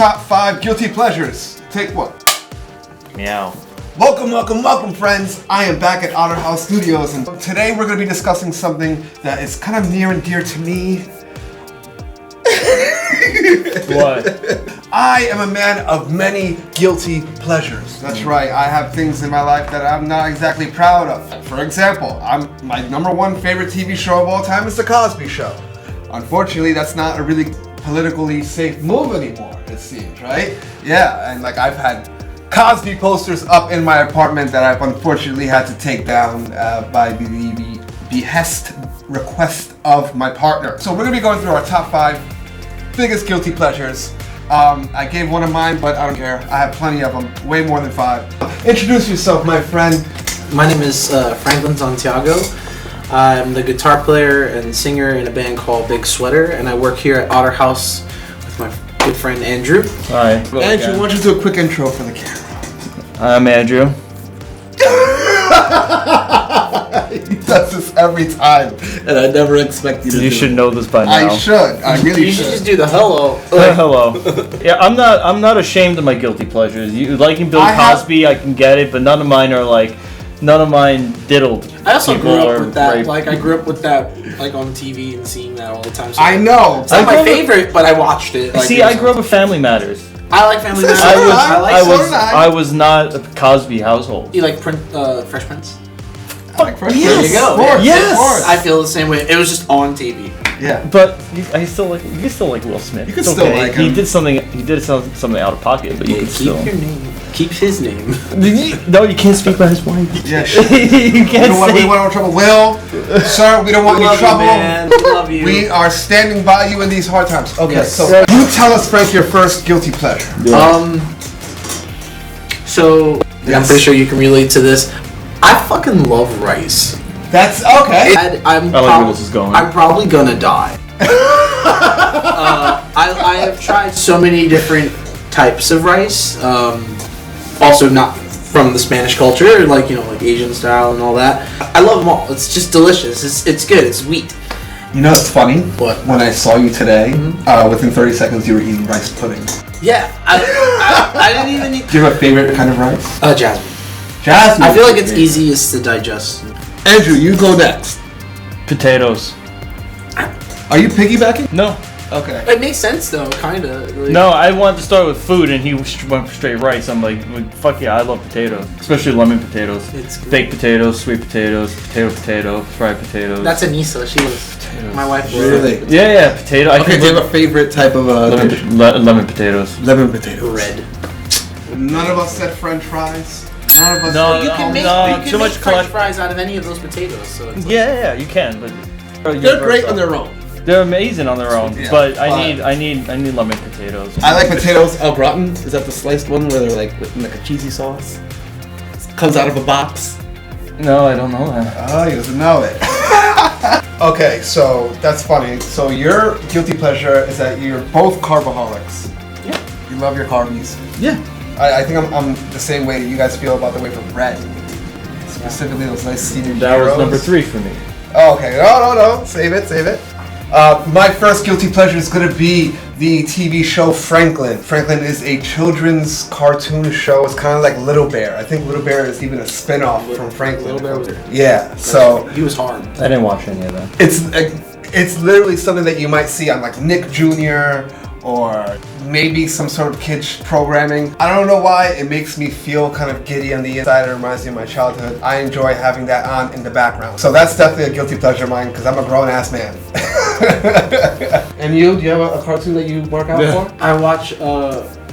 top 5 guilty pleasures. Take one. Meow. Welcome, friends. I am back at Otter House Studios, and today we're going to be discussing something that is kind of near and dear to me. What? I am a man of many guilty pleasures. That's right. I have things in my life that I'm not exactly proud of. For example, my number one favorite TV show of all time is The Cosby Show. Unfortunately, that's not a really politically safe move anymore, it seems, right? Yeah, and like I've had Cosby posters up in my apartment that I've unfortunately had to take down by the request of my partner. So we're gonna be going through our top 5 biggest guilty pleasures. I gave one of mine, but I don't care. I have plenty of them, way more than 5. Introduce yourself, my friend. My name is Franklin Santiago. I'm the guitar player and singer in a band called Big Sweater, and I work here at Otter House with my good friend Andrew. Hi. Andrew, why don't you do a quick intro for the camera? I'm Andrew. He does this every time, and I never expect you to. You should know this by now. I should. I really You should. should just do the hello. Hello. Yeah, I'm not ashamed of my guilty pleasures. You liking Bill Cosby, I can get it, but none of mine diddled. I also grew people up or with that. raped. Like I grew up with that, like on TV and seeing that all the time. So I know. it's not my favorite, but I watched it. Like, See, I grew up with Family Matters. I like Family Matters. I was not a Cosby household. You like Fresh Prince? I like Fresh There Prince. you go. Of course, Yes. of course. I feel the same way. It was just on TV. Yeah. But you still like Will Smith. You can It's still okay. like him. He did something out of pocket, but you can Keep still. your name. Keep his name. No, you can't speak about his wife. Yeah. You We can't don't want say. no trouble. Will, sir, we don't want any trouble. Man. Love you. We are standing by you in these hard times. Okay, Yes. so you tell us, Frank, your first guilty pleasure. So I'm Yes. pretty sure you can relate to this. I fucking love rice. That's okay. I like where this is going. I'm probably gonna die. I have tried so many different types of rice. Also not from the Spanish culture, like like Asian style and all that. I love them all. It's just delicious. It's good. It's wheat. You know what's funny? What? When I saw you today, within 30 seconds you were eating rice pudding. Yeah. I didn't even eat. Do you have a favorite kind of rice? Jasmine. Jasmine. I feel like it's easiest to digest. Andrew, you go next. Potatoes. Are you piggybacking? No. Okay. It makes sense though, kinda. Like, No, I wanted to start with food, and he went for straight rice. I'm like, fuck yeah, I love potatoes, especially lemon potatoes, It's good. baked potatoes, sweet potatoes, potato, fried potatoes. That's Anissa. She was my wife. Really? Yeah, potato. I Okay, can do you have a favorite type of dish? lemon potatoes. Lemon potatoes. Red. None of us said French fries. None of us No, said You can make, no, you can too make much French collect- fries out of any of those potatoes. So it's like, Yeah, you can, but They're great on their own. They're amazing on their own, Yeah, but I need lemon potatoes. I like potatoes au gratin. Is that the sliced one where they're like with like a cheesy sauce? Comes out of a box. No, I don't know that. Oh, he doesn't know it. Okay, so that's funny. So your guilty pleasure is that you're both carboholics. Yeah. You love your carbies. Yeah. I think I'm the same way you guys feel about the way for bread. Specifically those nice steamed That was gyros. number 3 for me. Oh, okay, no. Save it. My first guilty pleasure is going to be the TV show Franklin. Franklin is a children's cartoon show. It's kind of like Little Bear. I think Little Bear is even a spin-off from Franklin. Little Bear was Yeah, so he was hard. I didn't watch any of that. it's literally something that you might see on like Nick Jr. or maybe some sort of kids programming. I don't know why, it makes me feel kind of giddy on the inside. It reminds me of my childhood. I enjoy having that on in the background. So that's definitely a guilty pleasure of mine because I'm a grown-ass man. And you? Do you have a cartoon that you work out for? I watch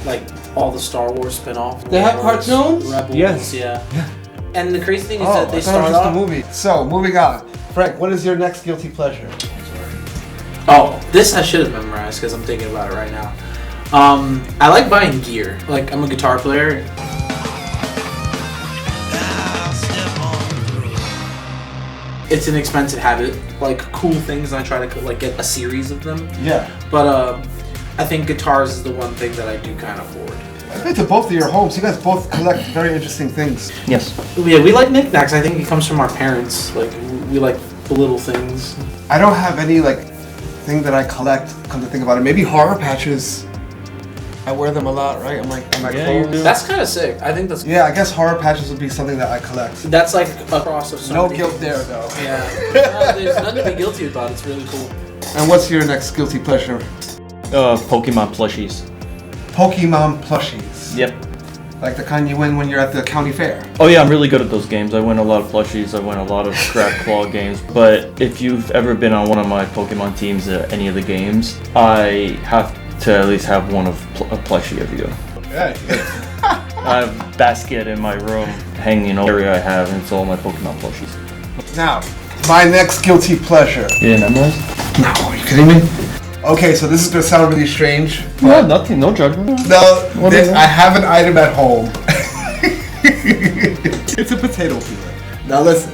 like all the Star Wars spin-off. They have Wars, cartoons? Rebels, Yes. yeah. And the crazy thing is Oh, that they I thought it was start just a off. movie. So, moving on. Frank, what is your next guilty pleasure? Oh, this I should have memorized because I'm thinking about it right now. I like buying gear. Like I'm a guitar player. It's an expensive habit. Like cool things, and I try to like get a series of them. Yeah. But I think guitars is the one thing that I do kind of hoard. I've been to both of your homes. You guys both collect very interesting things. Yes. Yeah, we like knickknacks. I think it comes from our parents. Like we like the little things. I don't have any like thing that I collect. Come to think about it, maybe horror patches. I wear them a lot, right? I'm like, on my Yeah, you clothes. do. That's kind of sick. I think that's. Yeah, I guess horror patches would be something that I collect. That's like a cross of so No many guilt things. there, though. Yeah. No, there's nothing to be guilty about. It's really cool. And what's your next guilty pleasure? Pokemon plushies. Pokemon plushies. Yep. Like the kind you win when you're at the county fair. Oh yeah, I'm really good at those games. I win a lot of plushies. I win a lot of crab claw games. But if you've ever been on one of my Pokemon teams at any of the games, I have to at least have one of a plushie of you. Yeah. I have a basket in my room hanging area I have, and it's all my Pokemon plushies. Now, my next guilty pleasure. You didn't memorize? No, are you kidding me? Okay, so this is gonna sound really strange. No, nothing. No judgment. No, What is it? I have an item at home. It's a potato peeler. Now listen.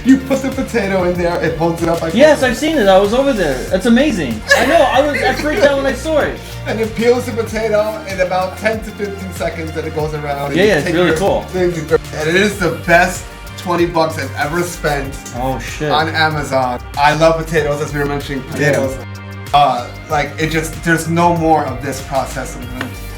You put the potato in there, it holds it up like Yes, I've seen it. I was over there. That's amazing. I know. I freaked out when I saw it. and it peels the potato in about 10 to 15 seconds and it goes around. and Yeah, you yeah, it's take really your cool. things and it is the best $20 I've ever spent Oh shit. on Amazon. I love potatoes, as we were mentioning potatoes. Like it just, there's no more of this process of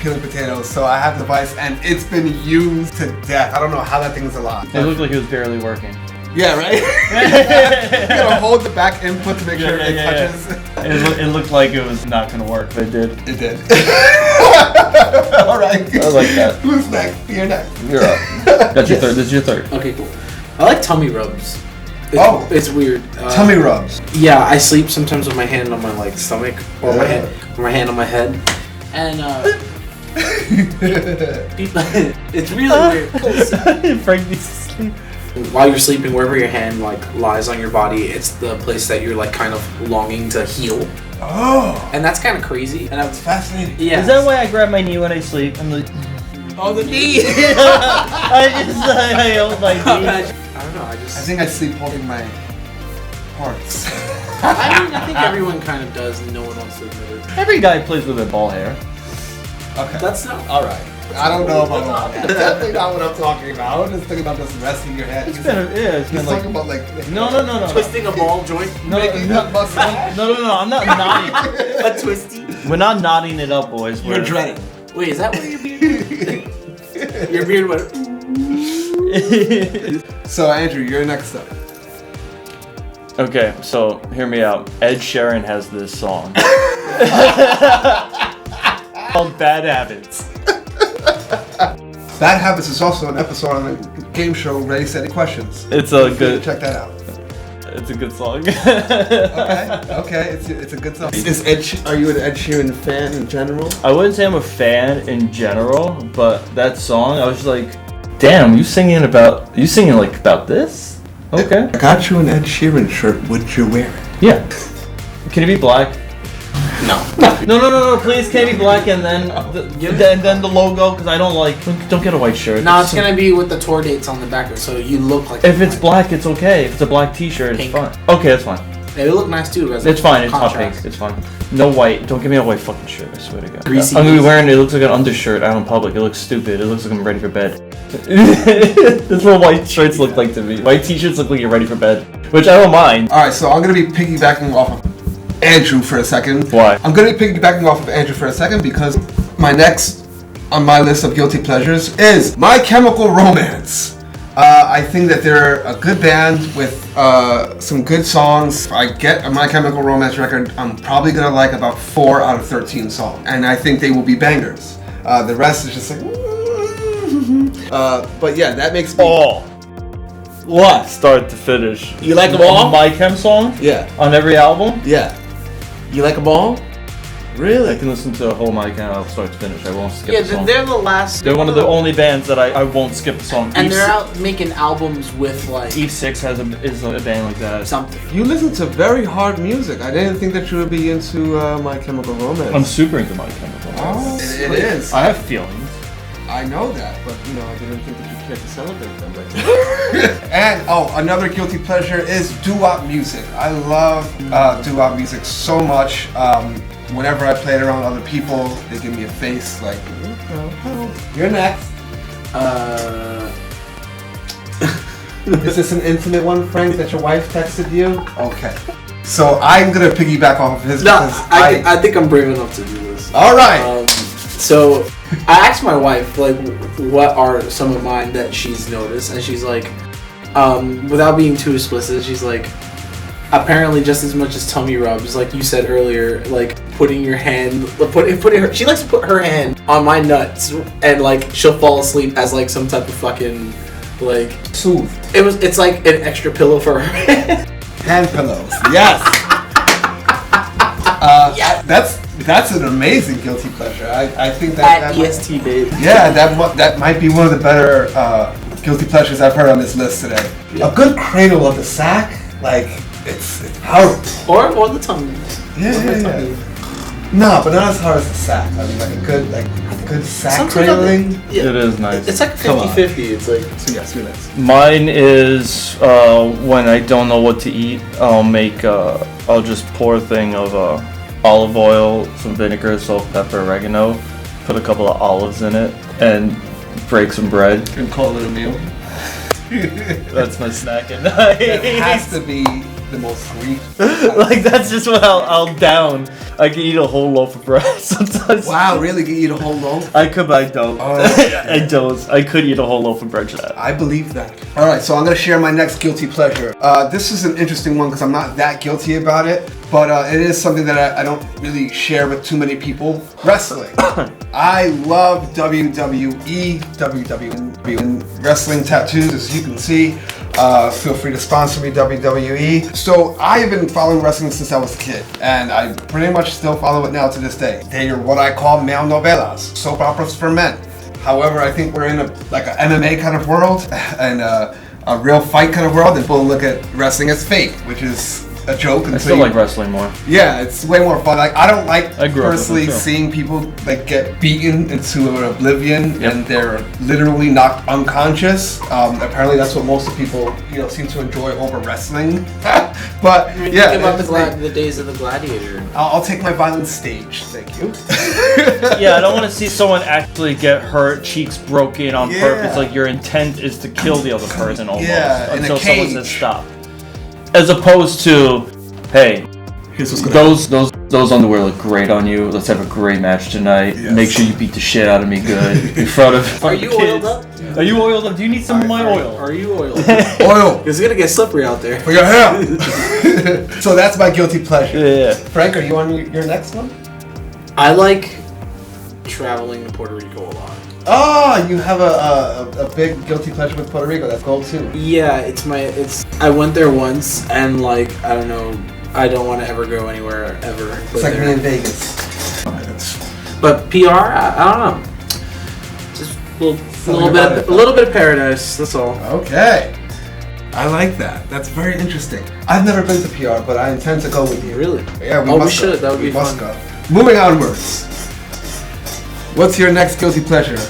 peeling potatoes. So I have the device and it's been used to death. I don't know how that thing's alive. It looked like it was barely working. Yeah, right? You gotta hold the back input to make sure it touches. It looked like it was not gonna work, but it did. It did. Alright. I like that. Who's next? You're next. You're up. That's your third. This is your third. Okay, cool. I like tummy rubs. It's weird. Tummy rubs. Yeah, I sleep sometimes with my hand on my like stomach or my hand on my head, and it's really weird. Frank needs to sleep. While you're sleeping, wherever your hand like lies on your body, it's the place that you're like kind of longing to heal, Oh, and that's kind of crazy. And that's fascinating. yeah, Is that why I grab my knee when I sleep? I'm like, Oh, the knee. I hold my knee. I don't know. I think I sleep holding my parts. I think everyone kind of does, and no one wants to admit it. Every guy plays with their ball hair. Okay. That's not all right. I don't know about all that. That's definitely not what I'm talking about. I'm just thinking about just resting your head. It's been like talking about like no. twisting a ball joint. making that muscle. No. I'm not nodding. A twisty. We're not nodding it up, boys. You're dreading. Wait, is that what your beard? Your beard went. So Andrew, you're next up. Okay, so hear me out. Ed Sheeran has this song called "Bad Habits." Bad Habits is also an episode on the game show ReadySteadyQuestions. It's a good. Check that out. It's a good song. Okay, it's a good song. Are you an Ed Sheeran fan in general? I wouldn't say I'm a fan in general, but that song, I was just like, damn, you singing about this? Okay. I got you an Ed Sheeran shirt. Would you wear it? Yeah. Can it be black? No. No, please, can it be black and then the logo, because I don't get a white shirt. No, it's gonna be with the tour dates on the back, so you look like. If it's black, it's okay. If it's a black t-shirt, it's fine. Okay, that's fine. They look nice too. It's fine, it's hot pink, it's fine. No white, don't give me a white fucking shirt, I swear to God. Greasy I'm gonna be wearing it looks like an undershirt out in public, it looks stupid, it looks like I'm ready for bed. That's what white shirts look like to me. White t-shirts look like you're ready for bed, which I don't mind. Alright, so I'm gonna be piggybacking off of Andrew for a second. Why? I'm gonna be piggybacking off of Andrew for a second because my next on my list of guilty pleasures is My Chemical Romance. I think that they're a good band with some good songs. If I get a My Chemical Romance record, I'm probably gonna like about 4 out of 13 songs, and I think they will be bangers. The rest is just like, but yeah, that makes me. What? Start to finish. You like them all? My Chem song? Yeah, On every album? yeah. You like them all? I can listen to a whole My Chem album start to finish. I won't skip a song. they're the last. They're one of the only bands that I won't skip a song. And they're out making albums with like Eve 6 is a band like that. something. You listen to very hard music. I didn't think that you would be into My Chemical Romance. I'm super into My Chemical Romance. It is. I have feelings. I know that, but you know, I didn't think that you cared to celebrate them like that. And another guilty pleasure is doo-wop music. I love doo-wop music so much. Whenever I play it around other people, they give me a face like, you're next. Is this an intimate one, Frank, that your wife texted you? Okay. So I'm gonna piggyback off of his No, because I think I'm brave enough to do this. All right. So I asked my wife, like, what are some of mine that she's noticed, and she's like, without being too explicit, she's like, apparently just as much as tummy rubs, like you said earlier, like putting your hand, she likes to put her hand on my nuts, and like she'll fall asleep as like some type of fucking like Soothed. It's like an extra pillow for her head. Hand pillows. Yes. That's an amazing guilty pleasure. I think that EST babe. Yeah, that might be one of the better guilty pleasures I've heard on this list today. Yeah. A good cradle of the sack, like it's powerful. Or the tongue. Yeah. No, but not as hard as the sack. I mean, like a good sack Sometimes cradling. It is nice. It's like 50-50. It's like So yes, you're next. Mine is when I don't know what to eat, I'll just pour a thing of olive oil, some vinegar, salt, pepper, oregano, put a couple of olives in it, and break some bread. And call it a meal. That's my snack at night. It has to be the most sweet. Like that's just what I'll down. I can eat a whole loaf of bread sometimes. Wow, really? You eat a whole loaf? I could, but I don't. Oh, I don't. I could eat a whole loaf of bread for that. I believe that. All right, so I'm gonna share my next guilty pleasure. This is an interesting one because I'm not that guilty about it, but it is something that I don't really share with too many people. Wrestling. I love WWE wrestling tattoos, as you can see. Feel free to sponsor me, WWE. So I have been following wrestling since I was a kid, and I pretty much still follow it now to this day. They are what I call male novelas, soap operas for men. However, I think we're in an MMA kind of world and a real fight kind of world, and people look at wrestling as fake, which is a joke. I still like wrestling more. Yeah, it's way more fun. Like I don't like I grew up with personally it, too. seeing people like get beaten into an oblivion and they're literally knocked unconscious. Apparently, that's what most of people seem to enjoy over wrestling. But yeah, think about the days of the gladiator. I'll take my violence stage. Thank you. Yeah, I don't want to see someone actually get hurt, cheeks broken on Yeah. purpose. Like your intent is to kill the other person almost Yeah, in a until someone cage. says stop. As opposed to, hey, Here's what's gonna those underwear look great on you. Let's have a great match tonight. Yes. Make sure you beat the shit out of me good in front of Are you kids. oiled up? Are you oiled up? Do you need some of my oil? Are you oiled? Oil It's gonna get slippery out there. for your hair. So that's my guilty pleasure. Yeah. Frank, are you on your next one? I like traveling to Puerto Rico a lot. Oh, you have a big guilty pleasure with Puerto Rico. That's gold too. Yeah, I went there once, and like I don't know, I don't want to ever go anywhere ever. It's like me in Vegas. But PR, I don't know. Just a little bit of paradise. That's all. Okay. I like that. That's very interesting. I've never been to PR, but I intend to go with you. Really? Yeah, we should. That would be fun. Go. Moving onwards. What's your next guilty pleasure?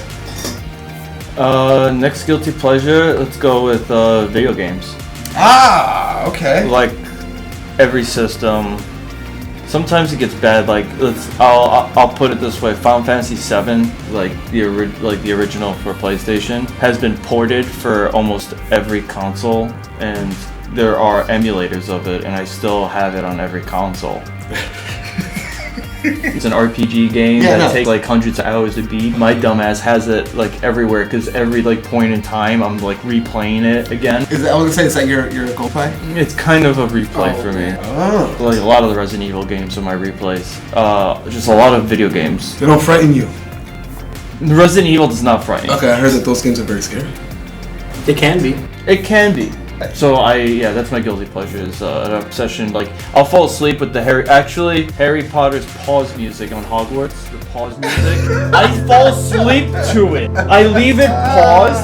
Next guilty pleasure. Let's go with video games. Ah, okay. Like every system. Sometimes it gets bad. Like I'll put it this way: Final Fantasy VII, like the original for PlayStation, has been ported for almost every console, and there are emulators of it, and I still have it on every console. It's an RPG game that takes like hundreds of hours to beat. My dumbass has it like everywhere because every like point in time I'm like replaying it again. I was gonna say, is that your go play? It's kind of a replay for me. Oh. Like a lot of the Resident Evil games are my replays. Just a lot of video games. They don't frighten you. Resident Evil does not frighten. Okay, I heard that those games are very scary. They can be. It can be. So that's my guilty pleasure is an obsession. Like I'll fall asleep with the Harry Potter's pause music on Hogwarts. The pause music. I fall asleep to it. I leave it paused.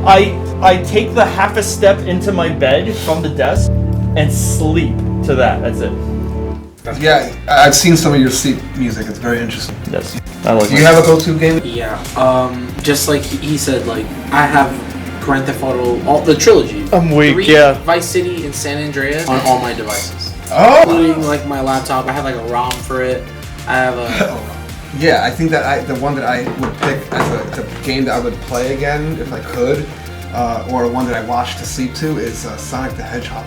I take the half a step into my bed from the desk and sleep to that. That's it. Yeah, I've seen some of your sleep music. It's very interesting. Yes, I like. Do you have a go-to game? Yeah. Just like he said, like I have Grand Theft Auto, all the trilogy. I'm weak. 3, Yeah. Vice City and San Andreas on all my devices, Oh. including like my laptop. I have like a ROM for it. I have a. Yeah, I think that the one that I would pick as a game that I would play again if I could or one that I watch to sleep to, is Sonic the Hedgehog.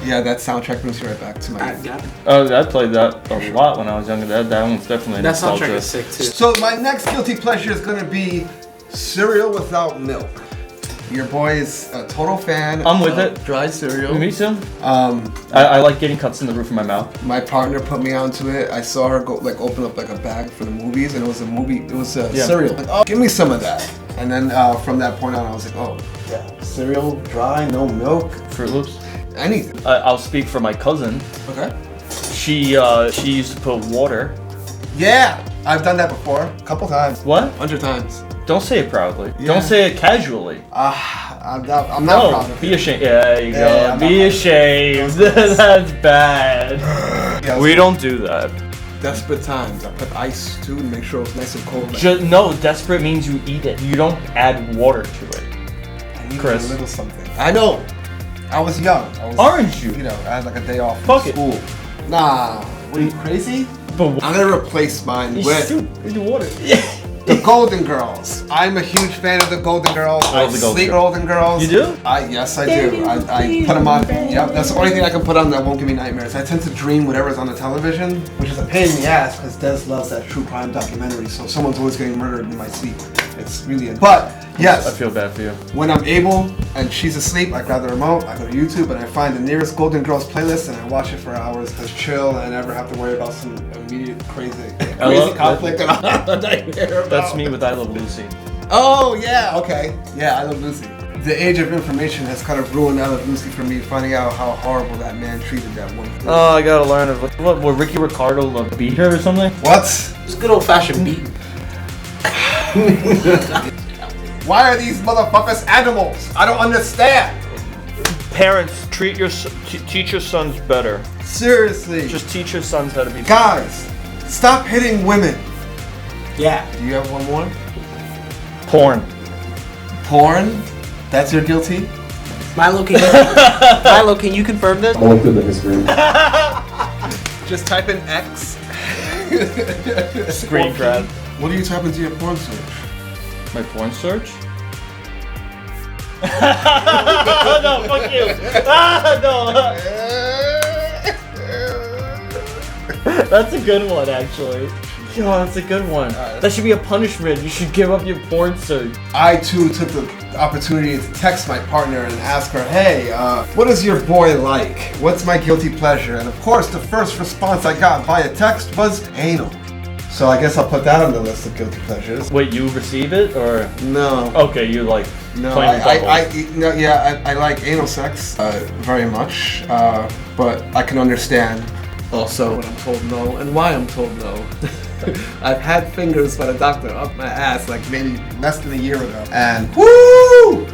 Yeah, that soundtrack brings me right back to my youth. I played that a lot when I was younger. That one's definitely That soundtrack nostalgia. is sick too. So my next guilty pleasure is gonna be cereal without milk. Your boy is a total fan. I'm with it. Dry cereal. Me too. I like getting cuts in the roof of my mouth. My partner put me onto it. I saw her go open up like a bag for the movies, and it was a movie. It was cereal. Like, oh, give me some of that. And then from that point on, I was like, oh, yeah, cereal, dry, no milk, Fruit Loops. anything. I'll speak for my cousin. Okay. She used to put water. Yeah, I've done that before, a couple times. What? 100 times. Don't say it proudly. Yeah. Don't say it casually. I'm not proud of Be it. ashamed. Yeah, there you Yeah, go. Be ashamed. That's bad. Yeah, We don't do that. desperate times. I put ice too to make sure it was nice and cold. No, desperate means you eat it. You don't add water to it. I needed Chris. a little something. I know. I was young. I was, Orange juice. You know, I had like a day off Fuck from it. school. Nah, what are you crazy? But I'm gonna replace mine with with the water. the Golden Girls. I'm a huge fan of the Golden Girls. I love the Golden sleep Girls. Golden Girls. You do? Yes, I do. I put them on. Yep, that's the only thing I can put on that won't give me nightmares. I tend to dream whatever's on the television, which is a pain in the ass because Des loves that true crime documentary. So someone's always getting murdered in my sleep. It's really. But yes, I feel bad for you. when I'm able and she's asleep, I grab the remote, I go to YouTube, and I find the nearest Golden Girls playlist, and I watch it for hours. Cause chill, and I never have to worry about some immediate crazy conflict that I'll have a nightmare about. That's me with I Love Lucy. Oh yeah, okay, yeah, I Love Lucy. The age of information has kind of ruined I Love Lucy for me, finding out how horrible that man treated that woman. Oh, I gotta learn it. What Ricky Ricardo beat her or something? What? It's a good old fashioned beat. Why are these motherfuckers animals? I don't understand. Parents, teach your sons better. Seriously. Just teach your sons how to be. Guys, stop hitting women. Yeah. Do you have one more? Porn. Porn? That's your guilty? Milo, can you confirm this? I'll look through the history. Just type in X. Screen grab. What do you type into your porn search? My porn search? No, fuck you. No. That's a good one, actually. Yo, that's a good one. That should be a punishment. You should give up your porn search. I too took the opportunity to text my partner and ask her, hey, what is your boy like? What's my guilty pleasure? And of course, the first response I got via text was anal. So I guess I'll put that on the list of guilty pleasures. Wait, you receive it or? No. Okay, you like No, playing doubles. no, yeah, I like anal sex very much, but I can understand also when I'm told no and why I'm told no. I've had fingers by the doctor up my ass like maybe less than a year ago, and woo!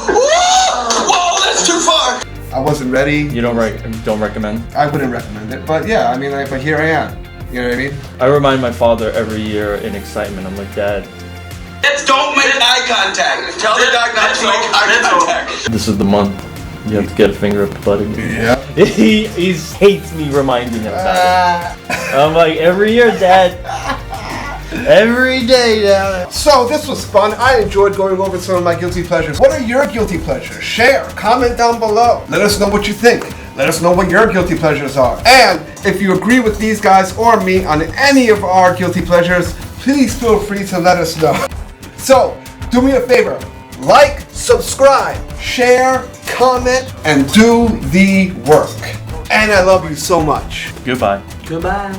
Whoa, that's too far! I wasn't ready. You don't recommend? I wouldn't recommend it, but yeah, I mean, but here I am. You know what I mean? I remind my father every year in excitement. I'm like, Dad, Don't make eye contact. Tell the dog not to make eye contact. this is the month. You have to get a finger up the butt again. Yeah. He hates me reminding him about it. I'm like, every year, Dad. Every day, Dad. So this was fun. I enjoyed going over some of my guilty pleasures. What are your guilty pleasures? Share, comment down below. Let us know what you think. Let us know what your guilty pleasures are. And if you agree with these guys or me on any of our guilty pleasures, please feel free to let us know. So, do me a favor. Like, subscribe, share, comment, and do the work. And I love you so much. Goodbye. Goodbye.